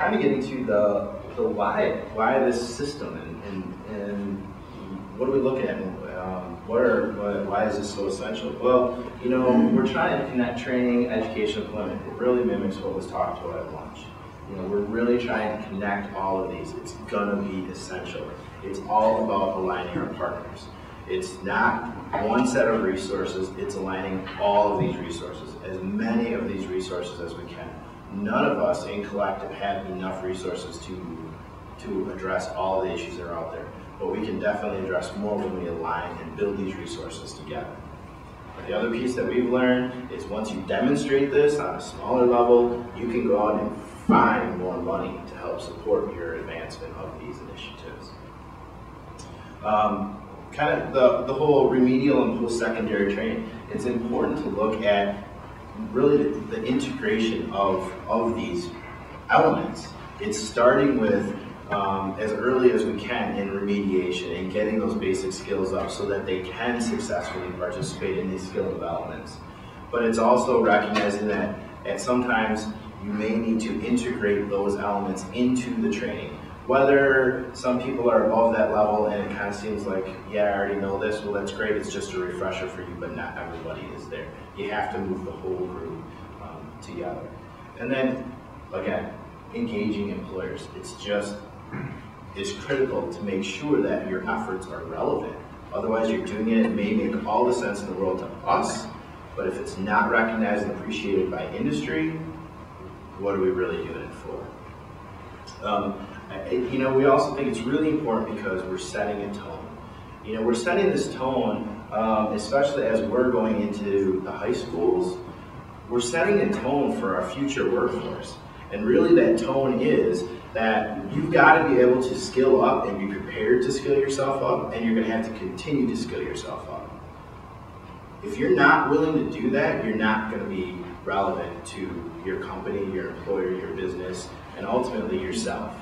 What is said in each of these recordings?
kind of getting to the why this system, and what are we looking at? Why is this so essential? Well, you know, we're trying to connect training, education, employment. It really mimics what was talked about at lunch. You know, we're really trying to connect all of these. It's gonna be essential. It's all about aligning our partners. It's not one set of resources, it's aligning all of these resources, as many of these resources as we can. None of us in collective have enough resources to address all the issues that are out there. But we can definitely address more when we align and build these resources together. The other piece that we've learned is once you demonstrate this on a smaller level, you can go out and find more money to help support your advancement of these initiatives. Kind of the whole remedial and post-secondary training, it's important to look at really the integration of these elements. It's starting with as early as we can in remediation and getting those basic skills up so that they can successfully participate in these skill developments. But it's also recognizing that sometimes you may need to integrate those elements into the training. Whether some people are above that level and it kind of seems like, yeah, I already know this, well that's great, it's just a refresher for you, but not everybody is there. You have to move the whole group together. And then, again, engaging employers. It's critical to make sure that your efforts are relevant. Otherwise you're doing it may make all the sense in the world to us, but if it's not recognized and appreciated by industry, what are we really doing it for? You know, we also think it's really important because we're setting a tone. You know, we're setting this tone, especially as we're going into the high schools, we're setting a tone for our future workforce. And really that tone is that you've got to be able to skill up and be prepared to skill yourself up, and you're going to have to continue to skill yourself up. If you're not willing to do that, you're not going to be relevant to your company, your employer, your business, and ultimately yourself.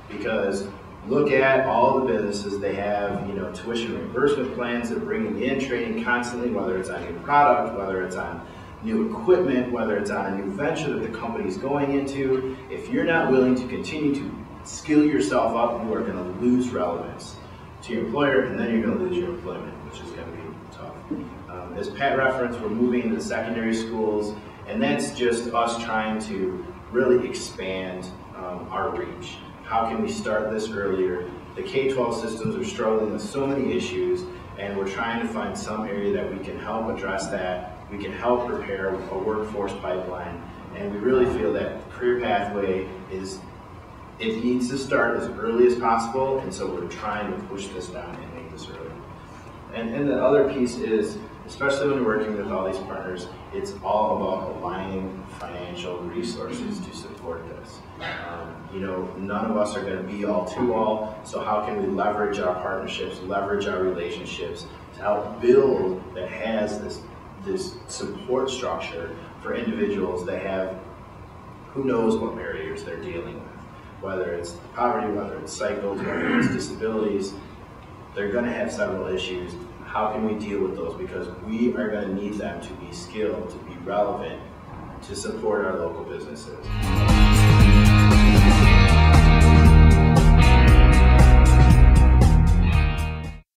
Because look at all the businesses, they have, you know, tuition reimbursement plans, they're bringing in training constantly, whether it's on new product, whether it's on new equipment, whether it's on a new venture that the company is going into. If you're not willing to continue to skill yourself up, you are going to lose relevance to your employer, and then you're going to lose your employment, which is going to be tough. As Pat referenced, we're moving into the secondary schools, and that's just us trying to really expand our reach. How can we start this earlier? The K-12 systems are struggling with so many issues, and we're trying to find some area that we can help address that. We can help prepare a workforce pipeline, and we really feel that the career pathway it needs to start as early as possible, and so we're trying to push this down and make this early. And the other piece is, especially when we're working with all these partners, it's all about aligning financial resources to support this. You know, none of us are going to be all to all, so how can we leverage our partnerships, leverage our relationships to help build that has this support structure for individuals that have, who knows what barriers they're dealing with. Whether it's poverty, whether it's cycles, whether it's disabilities, they're going to have several issues. How can we deal with those? Because we are going to need them to be skilled, to be relevant, to support our local businesses.